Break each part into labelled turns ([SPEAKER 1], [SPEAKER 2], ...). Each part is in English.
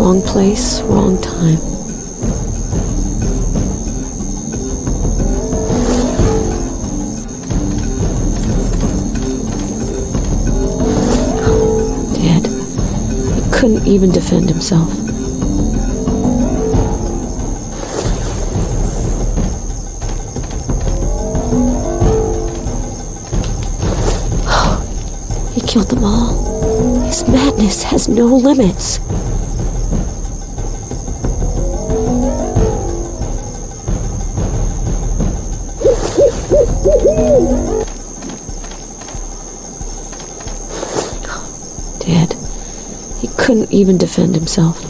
[SPEAKER 1] Wrong place, wrong time. Dead. He couldn't even defend himself. He killed them all. His madness has no limits. Dead. He couldn't even defend himself.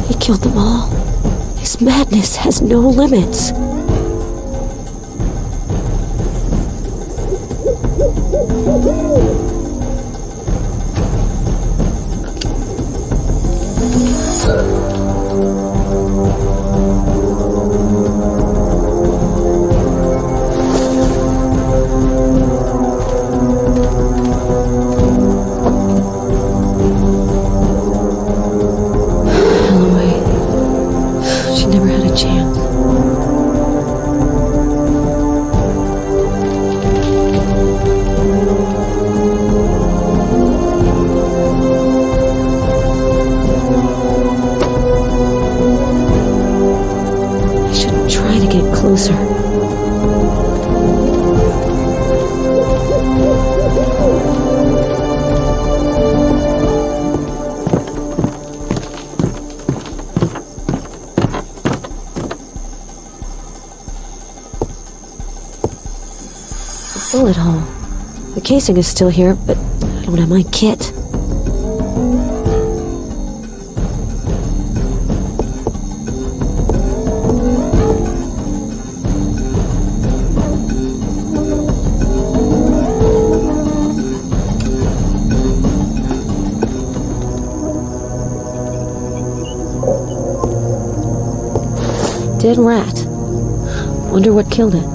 [SPEAKER 1] He killed them all. His madness has no limits. Closer. Bullet hole. The casing is still here, but I don't have my kit. Dead rat. Wonder what killed it.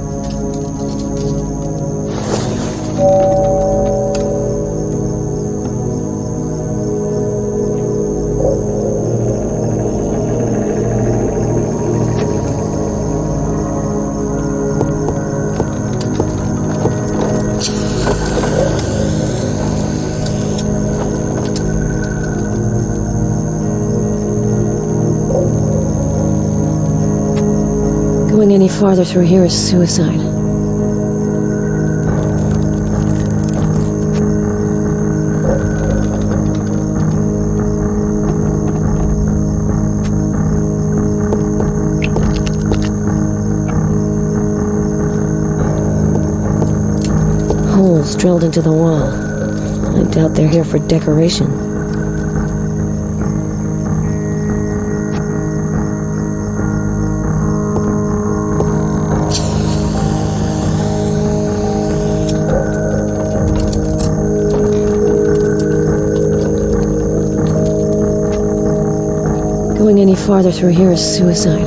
[SPEAKER 1] Going any farther through here is suicide. Holes drilled into the wall. I doubt they're here for decoration. Going any farther through here is suicide.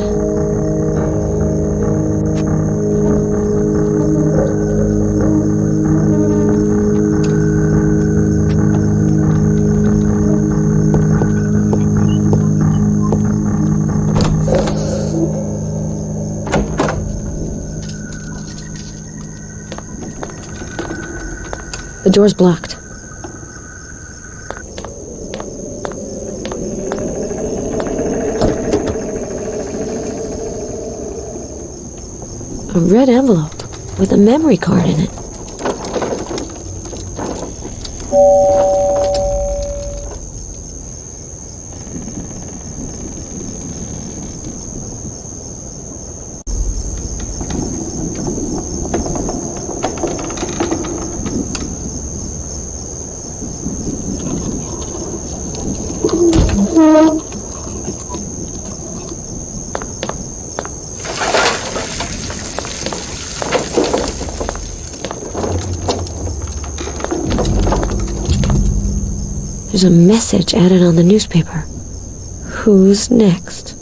[SPEAKER 1] The door's blocked. A red envelope with a memory card in it. There's a message added on the newspaper. Who's next?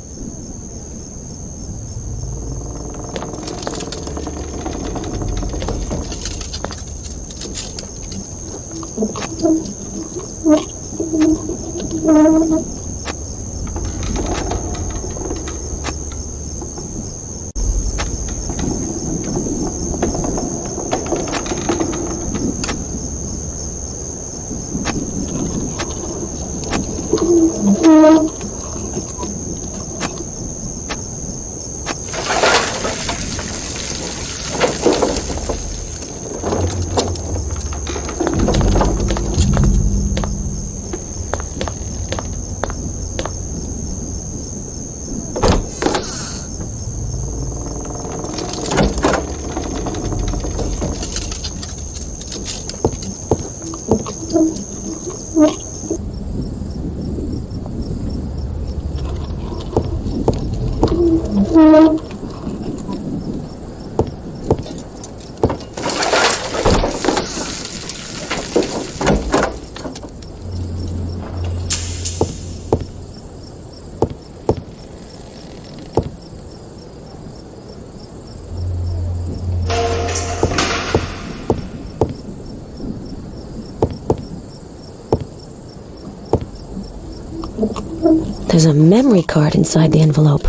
[SPEAKER 1] There's a memory card inside the envelope.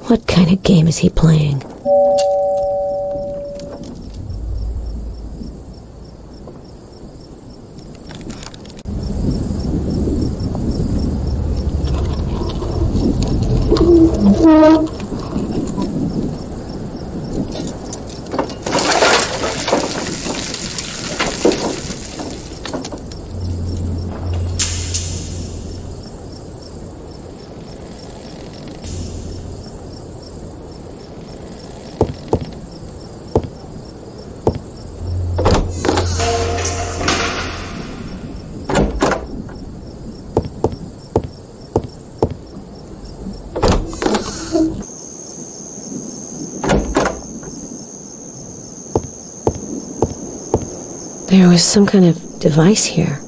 [SPEAKER 1] What kind of game is he playing? There was some kind of device here.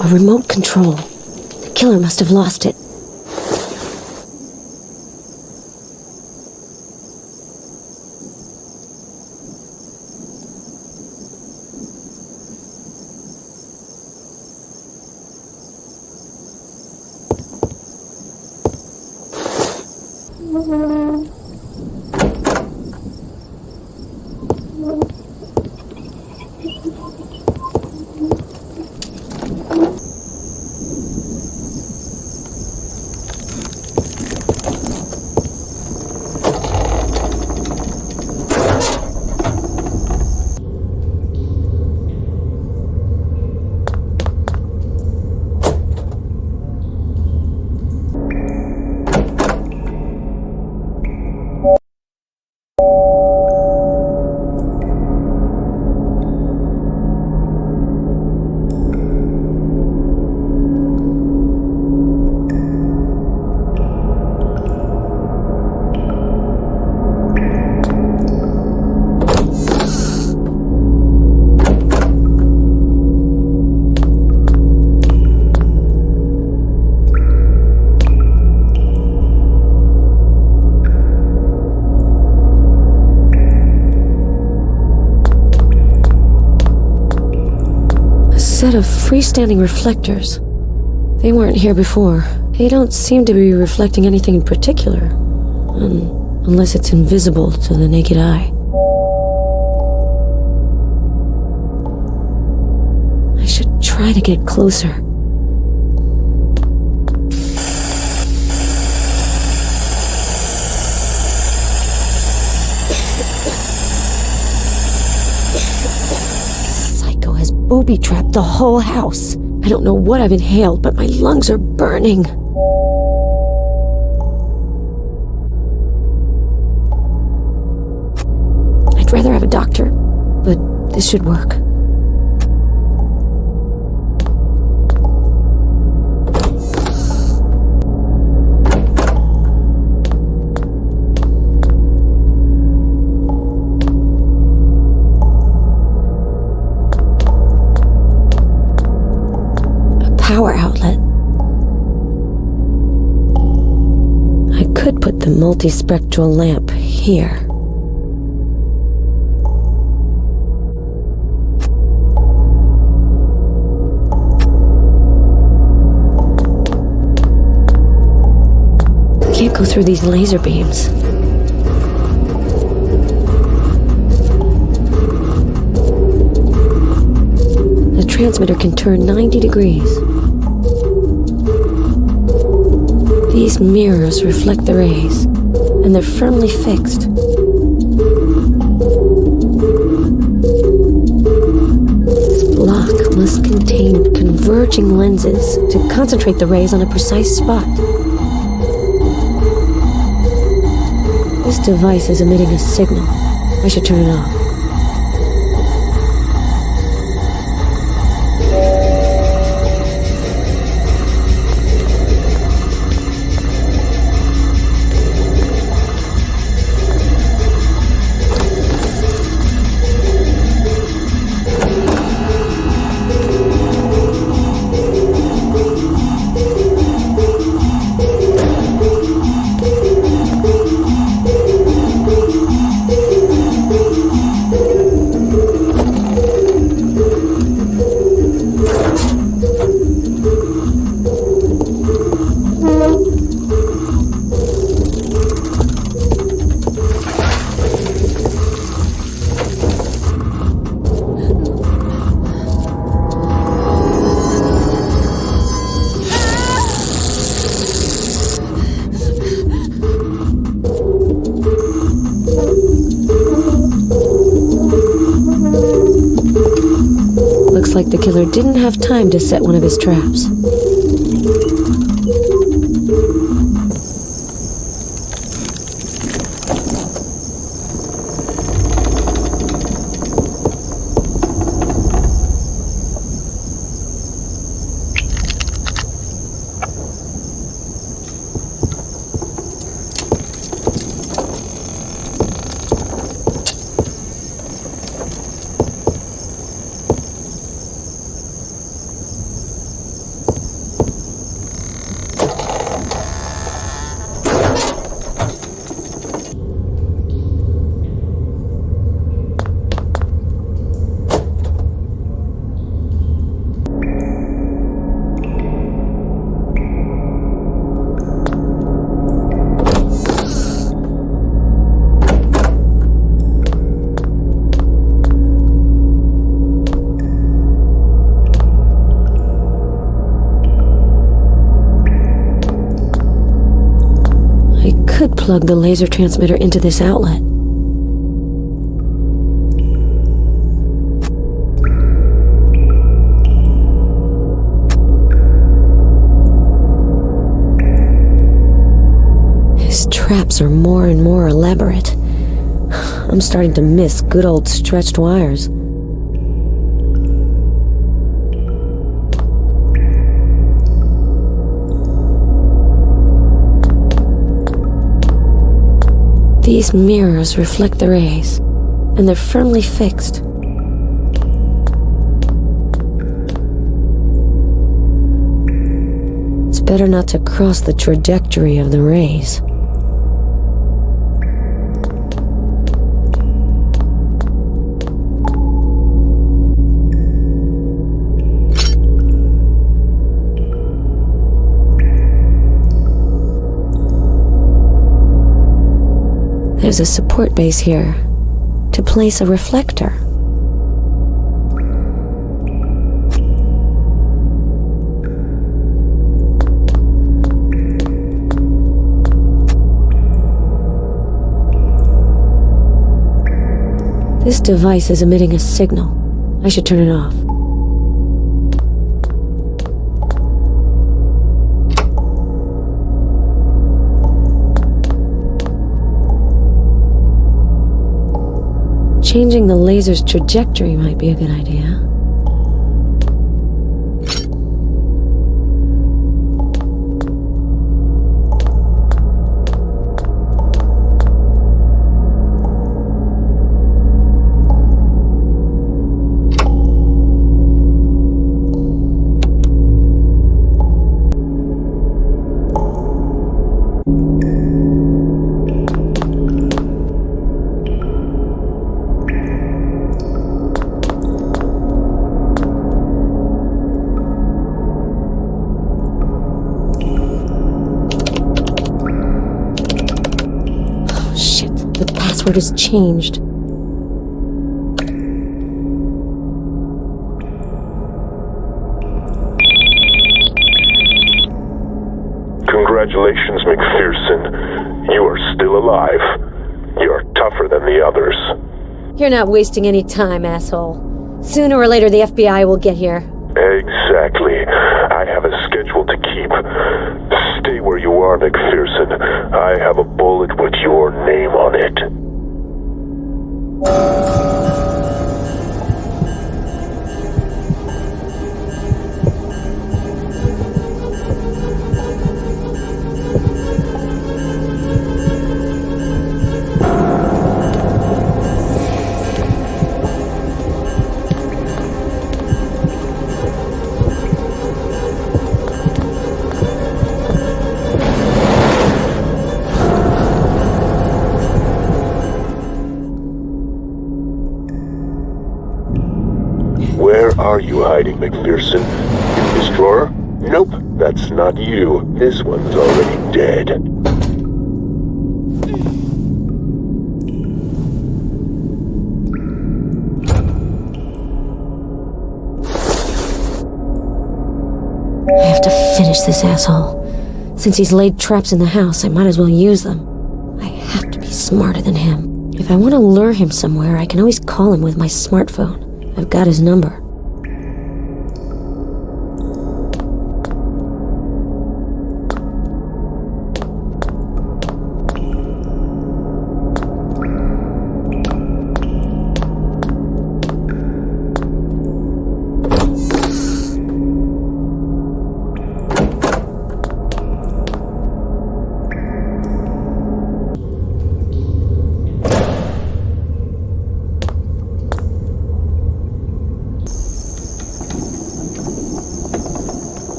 [SPEAKER 1] A remote control. The killer must have lost it. Set of freestanding reflectors. They weren't here before. They don't seem to be reflecting anything in particular. Unless it's invisible to the naked eye. I should try to get closer. Booby-trapped the whole house. I don't know what I've inhaled, but my lungs are burning. I'd rather have a doctor, but this should work. Power outlet. I could put the multispectral lamp here. Can't go through these laser beams. The transmitter can turn 90 degrees. These mirrors reflect the rays, and they're firmly fixed. This block must contain converging lenses to concentrate the rays on a precise spot. This device is emitting a signal. I should turn it off. Looks like the killer didn't have time to set one of his traps. Could plug the laser transmitter into this outlet. His traps are more and more elaborate. I'm starting to miss good old stretched wires. These mirrors reflect the rays, and they're firmly fixed. It's better not to cross the trajectory of the rays. There's a support base here to place a reflector. This device is emitting a signal. I should turn it off. Changing the laser's trajectory might be a good idea. Shit, the password has changed.
[SPEAKER 2] Congratulations, McPherson. You are still alive. You're tougher than the others.
[SPEAKER 1] You're not wasting any time, asshole. Sooner or later, the FBI will get here.
[SPEAKER 2] Exactly. I have a schedule to keep. Stay where you are, McPherson. I have a bullet with your name on it. Where are you hiding, McPherson? In this drawer? Nope, that's not you. This one's already dead.
[SPEAKER 1] I have to finish this asshole. Since he's laid traps in the house, I might as well use them. I have to be smarter than him. If I want to lure him somewhere, I can always call him with my smartphone. I've got his number.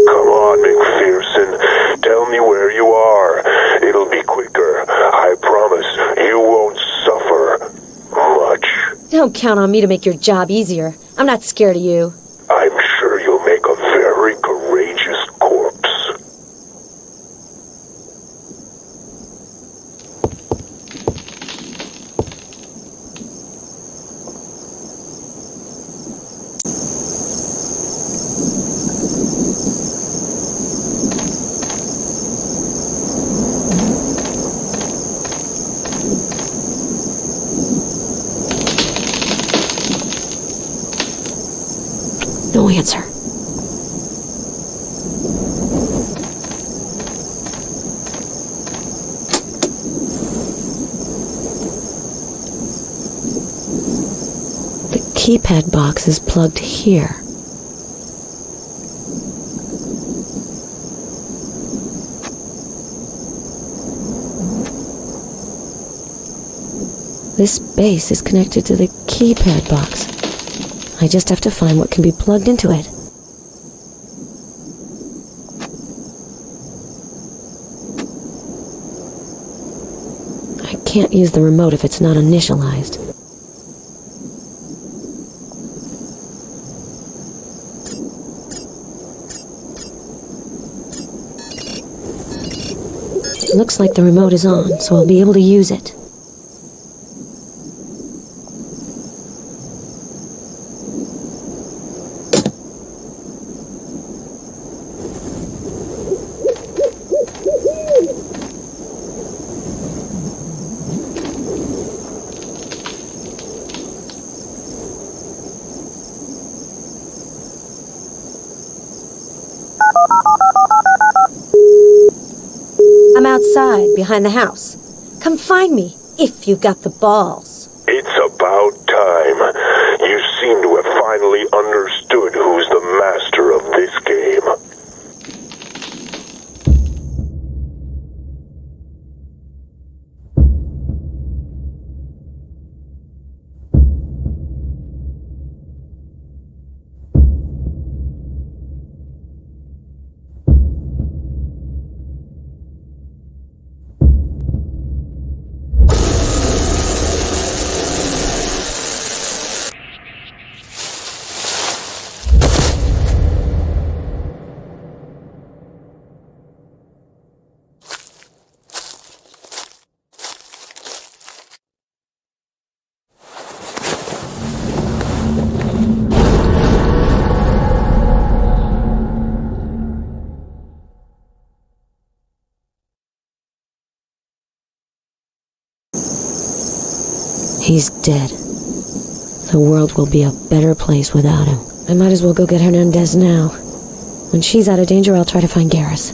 [SPEAKER 2] Come on, McPherson. Tell me where you are. It'll be quicker. I promise you won't suffer much.
[SPEAKER 1] Don't count on me to make your job easier. I'm not scared of you.
[SPEAKER 2] I'm sure you'll make a very courageous corpse.
[SPEAKER 1] No answer. The keypad box is plugged here. This base is connected to the keypad box. I just have to find what can be plugged into it. I can't use the remote if it's not initialized. It looks like the remote is on, so I'll be able to use it. I'm outside, behind the house. Come find me, if you've got the balls.
[SPEAKER 2] It's about time. You seem to have finally understood who's the master of this game.
[SPEAKER 1] He's dead. The world will be a better place without him. I might as well go get Hernandez now. When she's out of danger, I'll try to find Garris.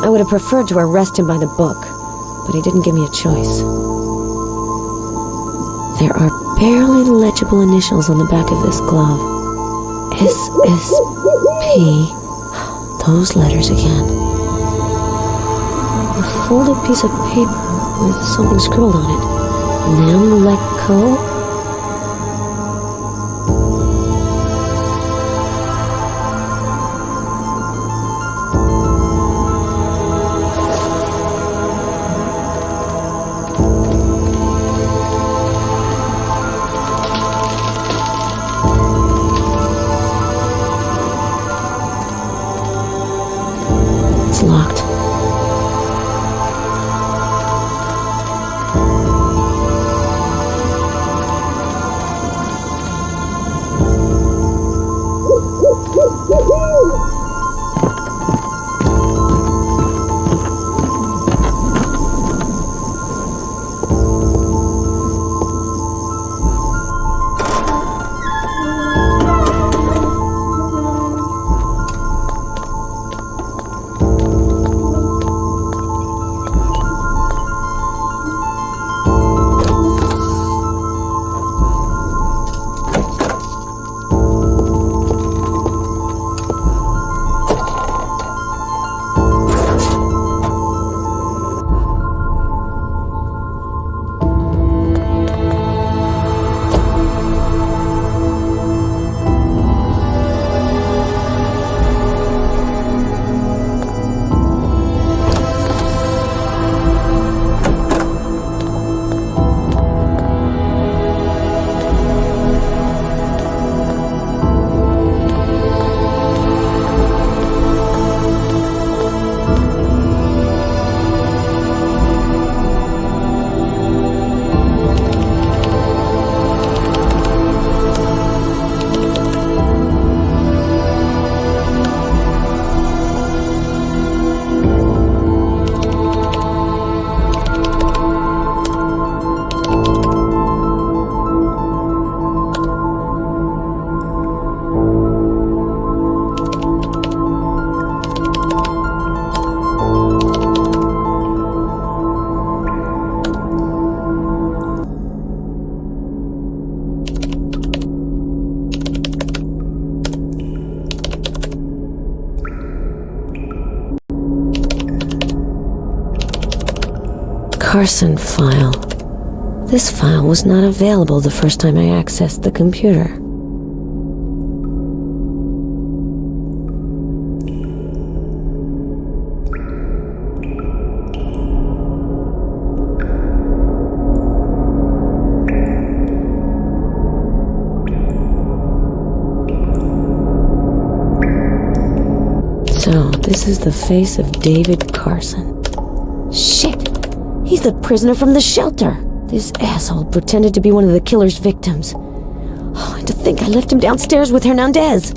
[SPEAKER 1] I would have preferred to arrest him by the book, but he didn't give me a choice. There are barely legible initials on the back of this glove. S.S.P. Those letters again. A folded piece of paper with something scribbled on it. Nem let go? Locked. Karson file. This file was not available the first time I accessed the computer. This is the face of David Karson. Shit! He's the prisoner from the shelter! This asshole pretended to be one of the killer's victims. Oh, and to think I left him downstairs with Hernandez!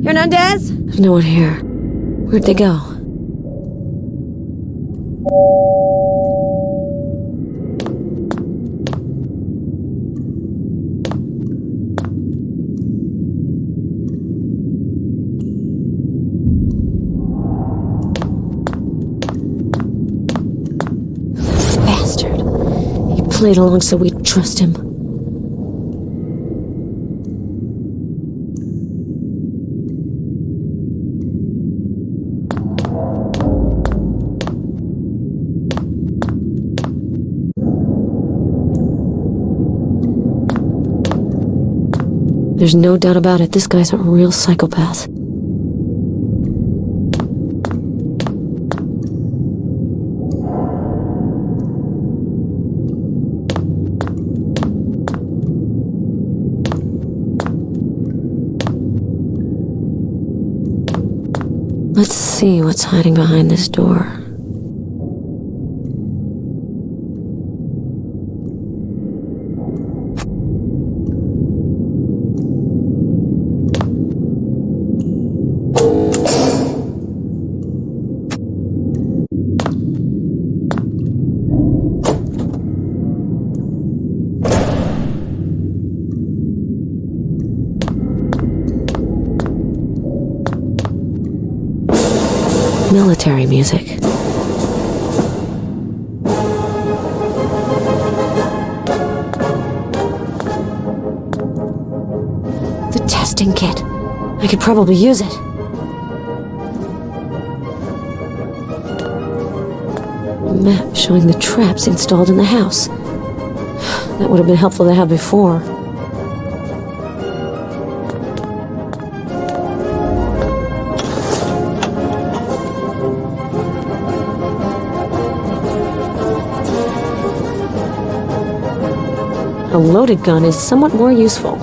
[SPEAKER 1] Hernandez? There's no one here. Where'd they go? Bastard. He played along so we'd trust him. There's no doubt about it, this guy's a real psychopath. Let's see what's hiding behind this door. Military music. The testing kit. I could probably use it. A map showing the traps installed in the house. That would have been helpful to have before. A loaded gun is somewhat more useful.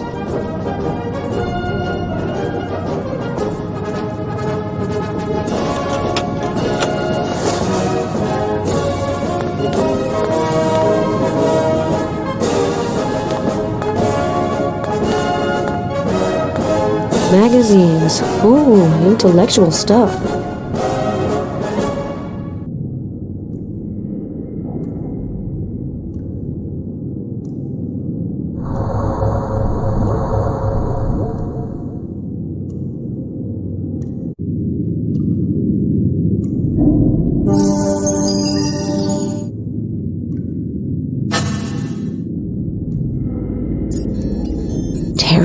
[SPEAKER 1] Magazines. Ooh, intellectual stuff.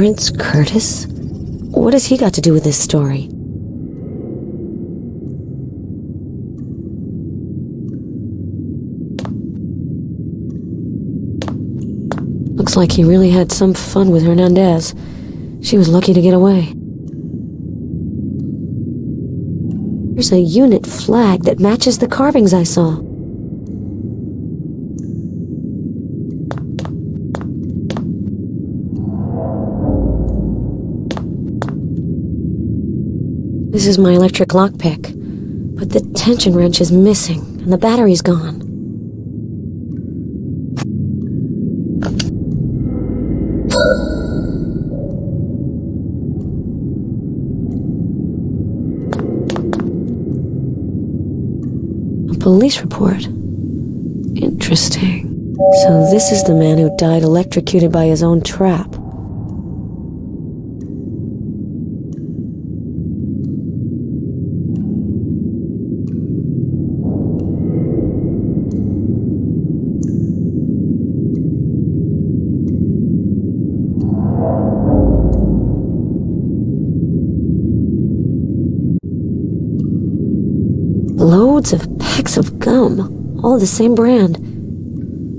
[SPEAKER 1] Lawrence Curtis? What has he got to do with this story? Looks like he really had some fun with Hernandez. She was lucky to get away. There's a unit flag that matches the carvings I saw. This is my electric lockpick, but the tension wrench is missing and the battery's gone. Police report. Interesting. So this is the man who died electrocuted by his own trap. Loads of packs of gum, all the same brand.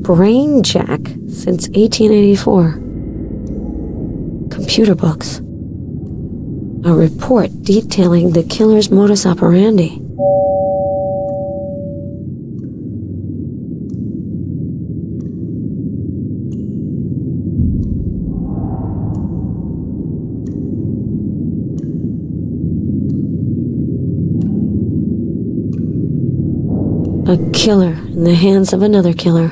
[SPEAKER 1] Brain Jack since 1884. Computer books. A report detailing the killer's modus operandi. A killer in the hands of another killer.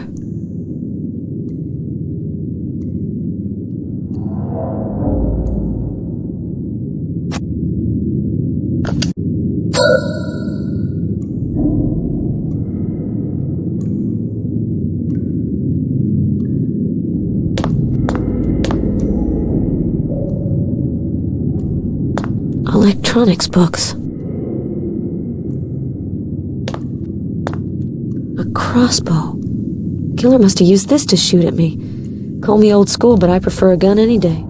[SPEAKER 1] Electronics books. Crossbow. Killer must have used this to shoot at me. Call me old school, but I prefer a gun any day.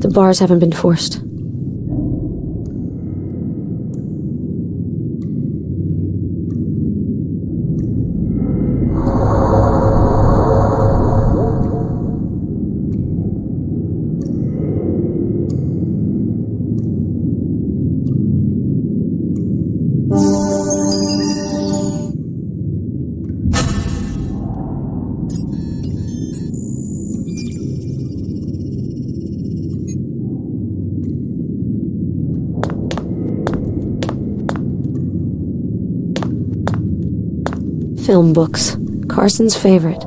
[SPEAKER 1] The bars haven't been forced. Film books. Karson's favorite.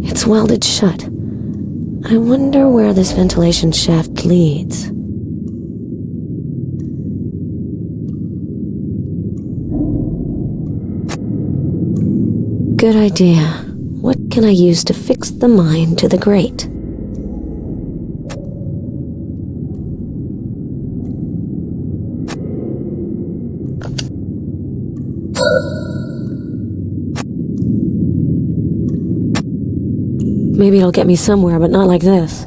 [SPEAKER 1] It's welded shut. I wonder where this ventilation shaft leads. Good idea. What can I use to fix the mine to the grate? Maybe it'll get me somewhere, but not like this.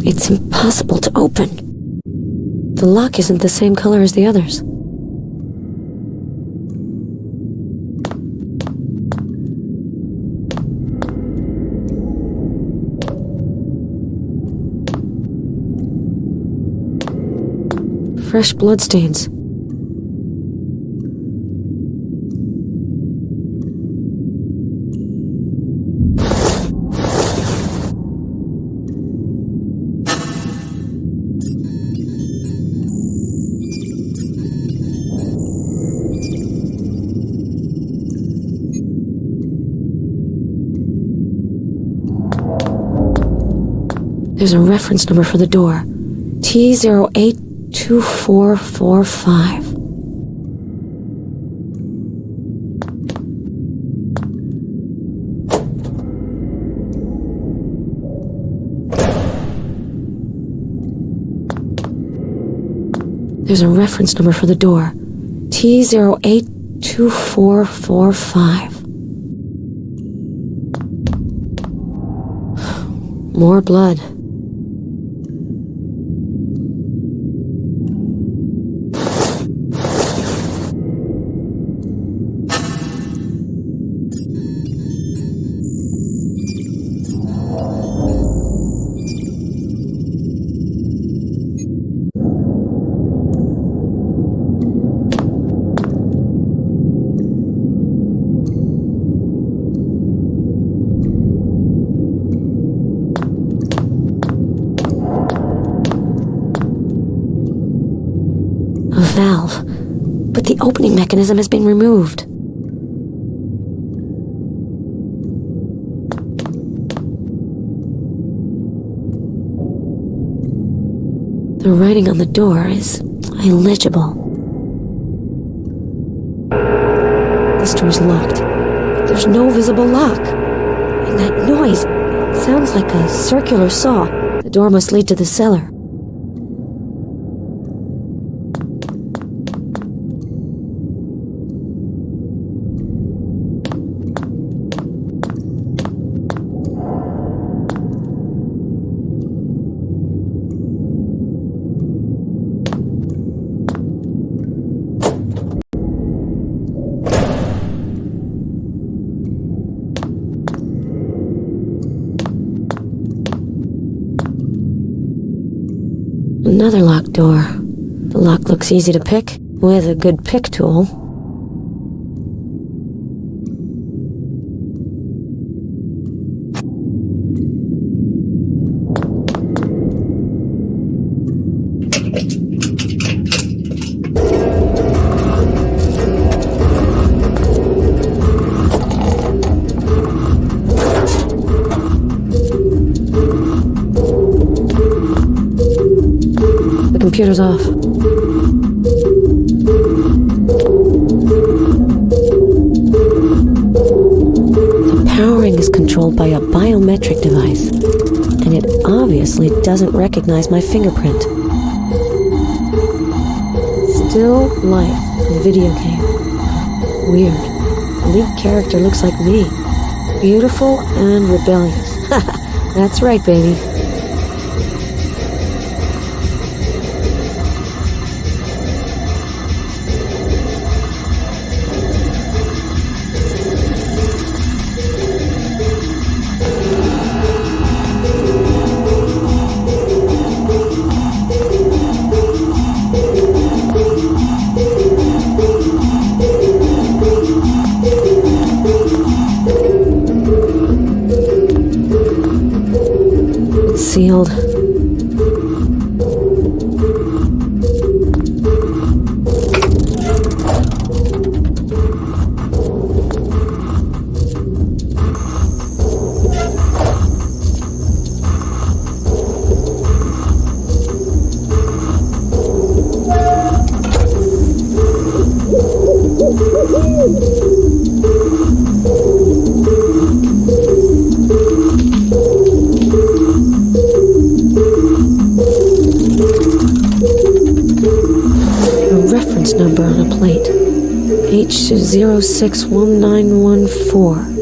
[SPEAKER 1] It's impossible to open. The lock isn't the same color as the others. Fresh bloodstains. There's a reference number for the door. T082445. There's a reference number for the door. T082445. More blood. Valve, but the opening mechanism has been removed. The writing on the door is illegible. This door's locked. There's no visible lock. And that noise sounds like a circular saw. The door must lead to the cellar. Another locked door. The lock looks easy to pick, with a good pick tool. Computer's off. The powering is controlled by a biometric device, and it obviously doesn't recognize my fingerprint. Still life, video game. Weird. The lead character looks like me. Beautiful and rebellious. That's right, baby. Sealed. Number on a plate. H061914.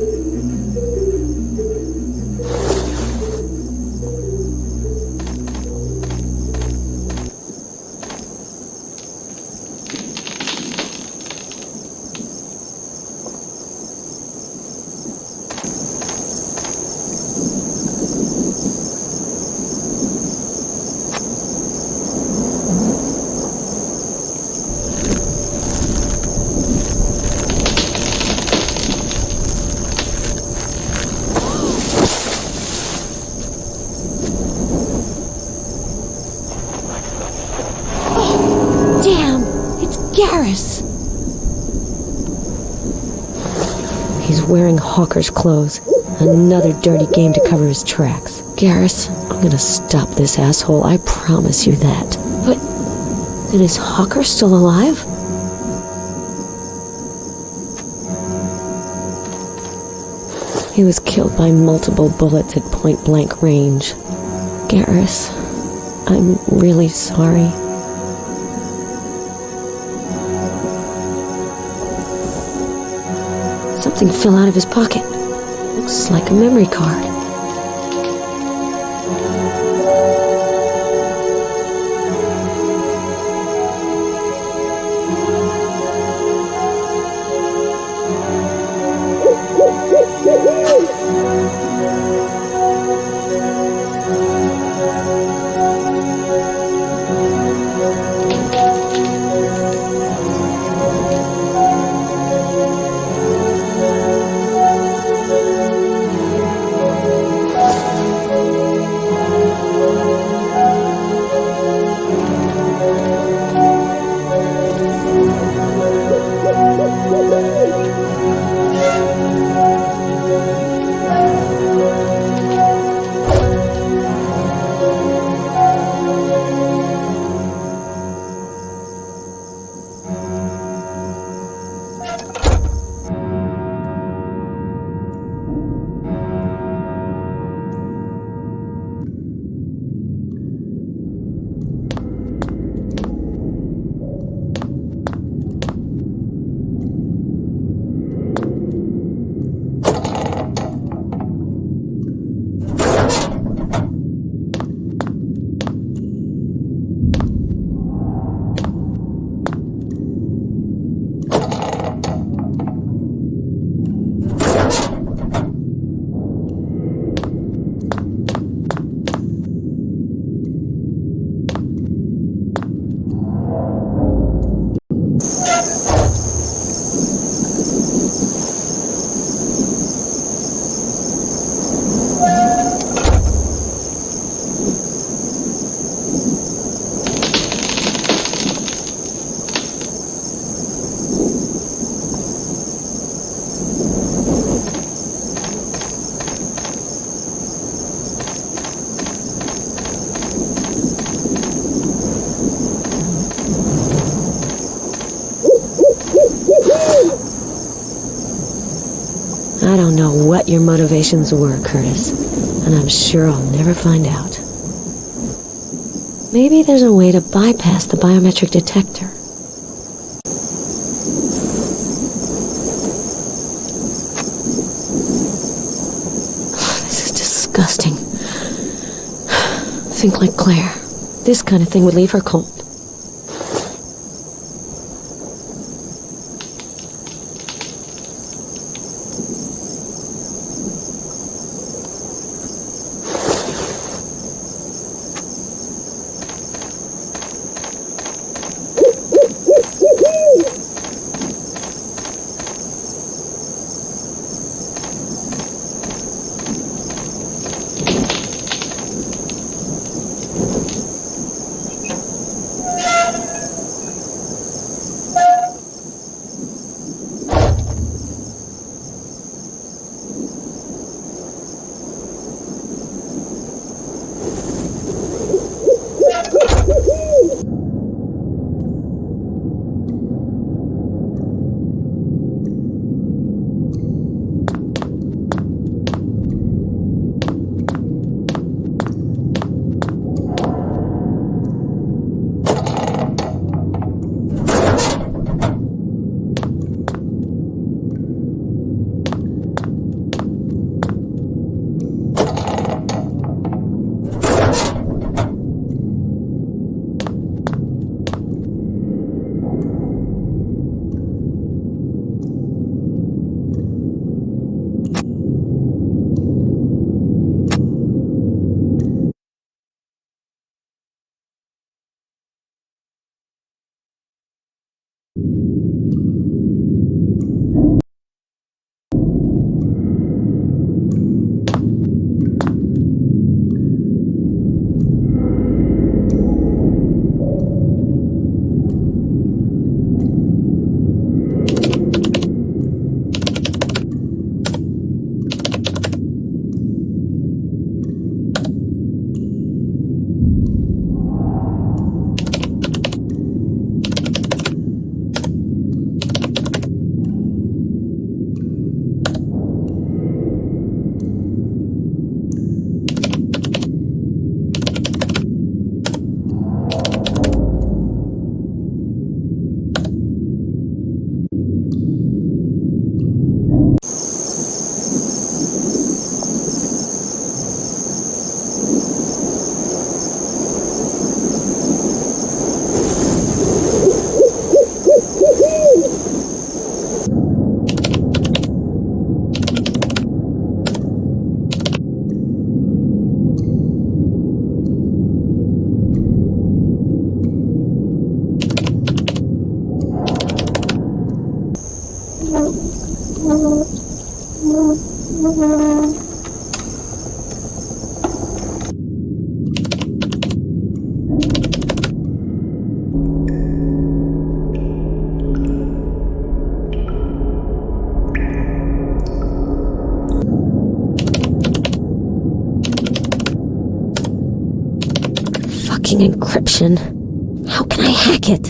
[SPEAKER 1] Garris! He's wearing hawker's clothes. Another dirty game to cover his tracks. Garris, I'm gonna stop this asshole, I promise you that. But then is Hawker still alive? He was killed by multiple bullets at point-blank range. Garris, I'm really sorry. Something fell out of his pocket. Looks like a memory card. I don't know what your motivations were, Curtis, and I'm sure I'll never find out. Maybe there's a way to bypass the biometric detector. think like Claire. This kind of thing would leave her cold. Encryption. How can I hack it?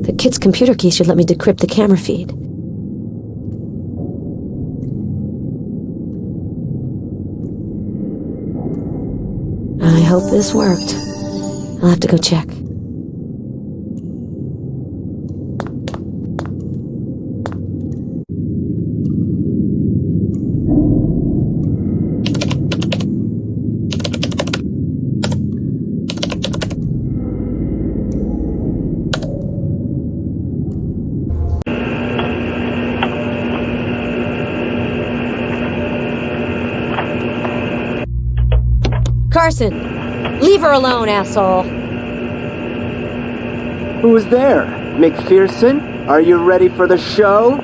[SPEAKER 1] The kid's computer key should let me decrypt the camera feed. I hope this worked. I'll have to go check. Karson! Leave her alone, asshole!
[SPEAKER 3] Who's there? McPherson? Are you ready for the show?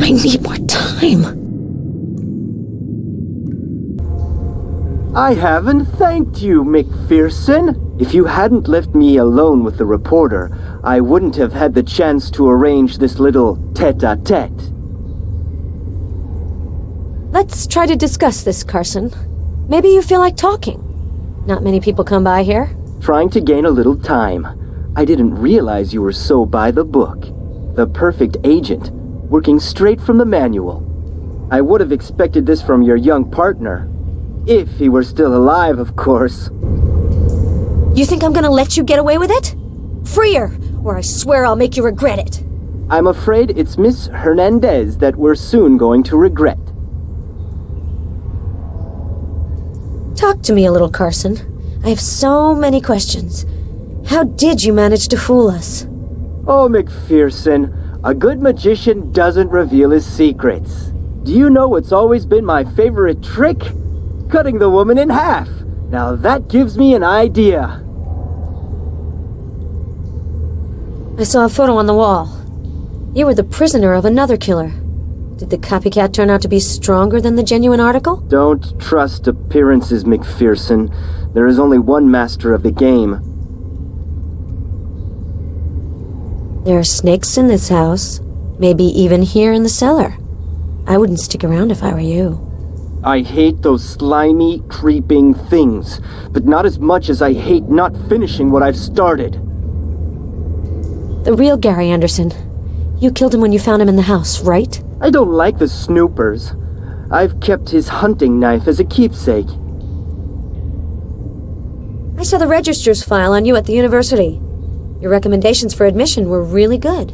[SPEAKER 1] I need more time.
[SPEAKER 3] I haven't thanked you, McPherson. If you hadn't left me alone with the reporter, I wouldn't have had the chance to arrange this little tete-a-tete.
[SPEAKER 1] Let's try to discuss this, Karson. Maybe you feel like talking. Not many people come by here.
[SPEAKER 3] Trying to gain a little time. I didn't realize you were so by the book. The perfect agent, working straight from the manual. I would have expected this from your young partner. If he were still alive, of course.
[SPEAKER 1] You think I'm gonna let you get away with it? Free her, or I swear I'll make you regret it.
[SPEAKER 3] I'm afraid it's Miss Hernandez that we're soon going to regret.
[SPEAKER 1] Talk to me a little, Karson. I have so many questions. How did you manage to fool us?
[SPEAKER 3] Oh, McPherson, a good magician doesn't reveal his secrets. Do you know what's always been my favorite trick? Cutting the woman in half. Now that gives me an idea.
[SPEAKER 1] I saw a photo on the wall. You were the prisoner of another killer. Did the copycat turn out to be stronger than the genuine article?
[SPEAKER 3] Don't trust appearances, McPherson. There is only one master of the game.
[SPEAKER 1] There are snakes in this house. Maybe even here in the cellar. I wouldn't stick around if I were you.
[SPEAKER 3] I hate those slimy, creeping things, but not as much as I hate not finishing what I've started.
[SPEAKER 1] The real Gary Anderson. You killed him when you found him in the house, right?
[SPEAKER 3] I don't like the snoopers. I've kept his hunting knife as a keepsake.
[SPEAKER 1] I saw the registrar's file on you at the university. Your recommendations for admission were really good.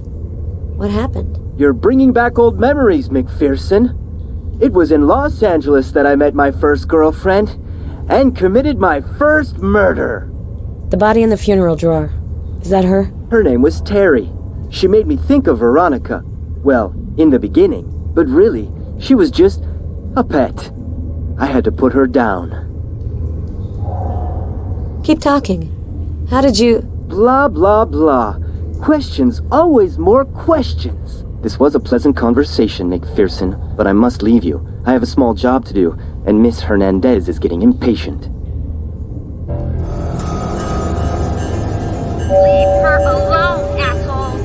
[SPEAKER 1] What happened?
[SPEAKER 3] You're bringing back old memories, McPherson. It was in Los Angeles that I met my first girlfriend and committed my first murder.
[SPEAKER 1] The body in the funeral drawer. Is that her?
[SPEAKER 3] Her name was Terry. She made me think of Veronica. Well, in the beginning, but really, she was just a pet. I had to put her down.
[SPEAKER 1] Keep talking. How did you...
[SPEAKER 3] Blah, blah, blah. Questions, always more questions. This was a pleasant conversation, McPherson, but I must leave you. I have a small job to do, and Miss Hernandez is getting impatient.
[SPEAKER 4] Leave her alone, asshole!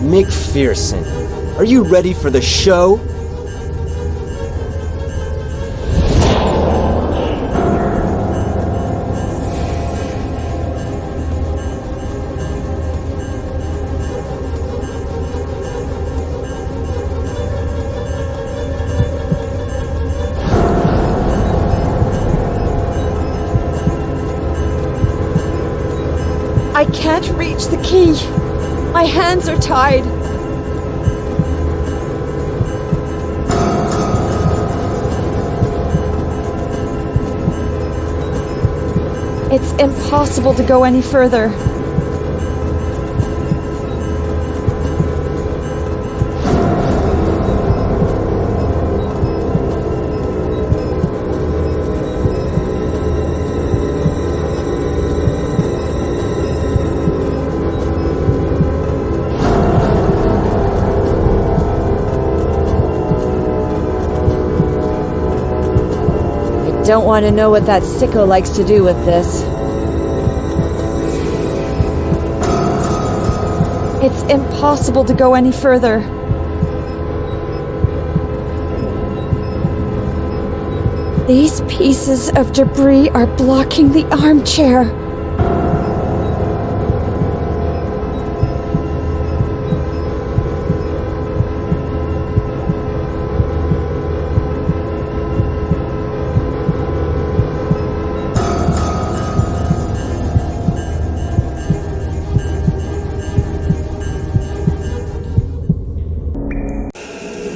[SPEAKER 5] McPherson, are you ready for the show?
[SPEAKER 6] I can't reach the key. My hands are tied. It's impossible to go any further. Don't want to know what that sicko likes to do with this. It's impossible to go any further. These pieces of debris are blocking the armchair.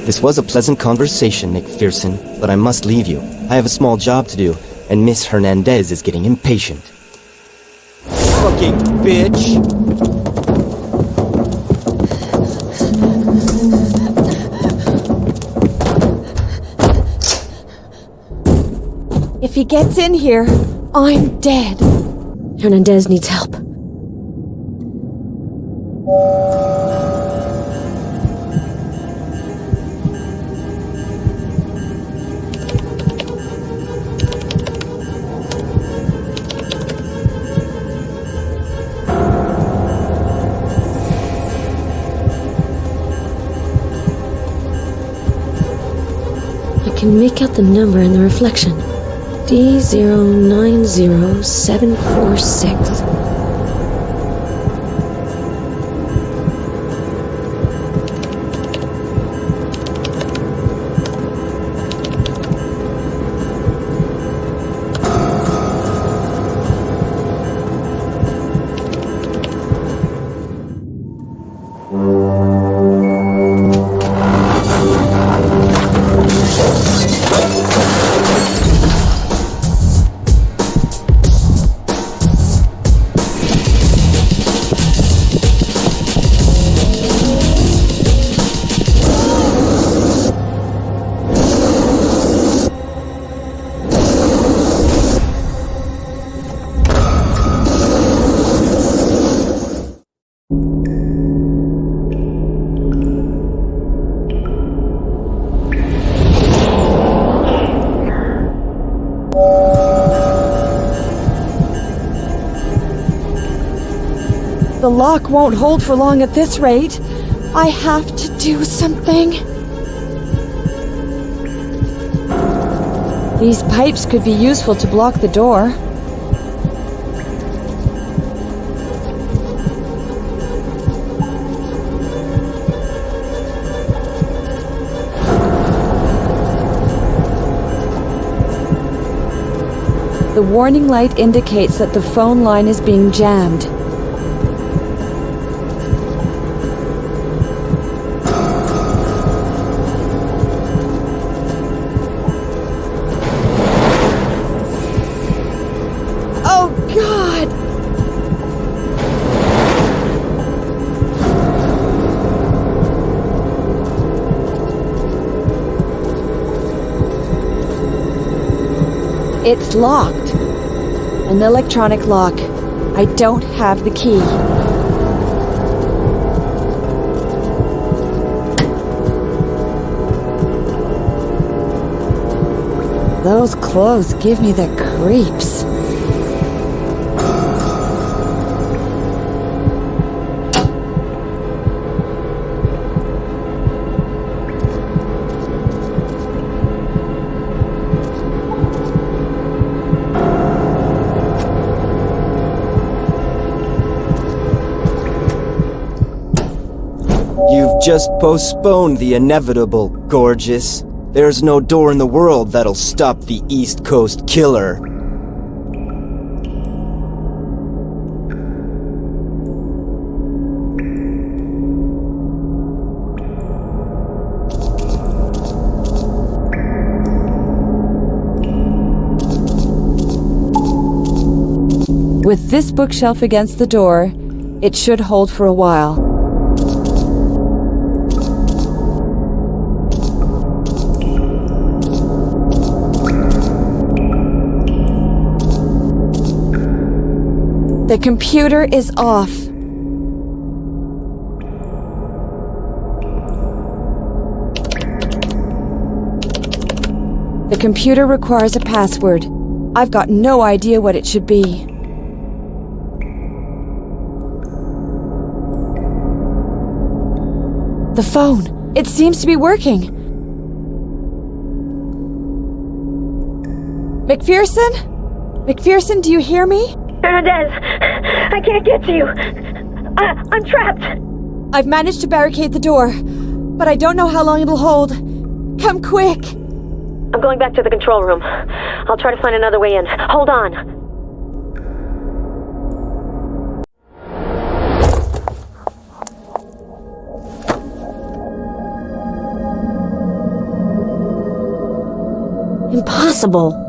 [SPEAKER 5] This was a pleasant conversation, McPherson, but I must leave you. I have a small job to do, and Miss Hernandez is getting impatient. Fucking bitch!
[SPEAKER 6] If he gets in here, I'm dead.
[SPEAKER 1] Hernandez needs help. I can make out the number in the reflection. D090746.
[SPEAKER 6] The lock won't hold for long at this rate. I have to do something. These pipes could be useful to block the door. The warning light indicates that the phone line is being jammed. Oh, God! It's locked. An electronic lock. I don't have the key. Those clothes give me the creeps.
[SPEAKER 5] You've just postponed the inevitable, gorgeous. There's no door in the world that'll stop the East Coast killer.
[SPEAKER 6] With this bookshelf against the door, it should hold for a while. The computer is off. The computer requires a password. I've got no idea what it should be. The phone. It seems to be working. McPherson? McPherson, do you hear me?
[SPEAKER 4] Hernandez, I can't get to you. I'm trapped.
[SPEAKER 6] I've managed to barricade the door, but I don't know how long it'll hold. Come quick.
[SPEAKER 1] I'm going back to the control room. I'll try to find another way in. Hold on. Impossible.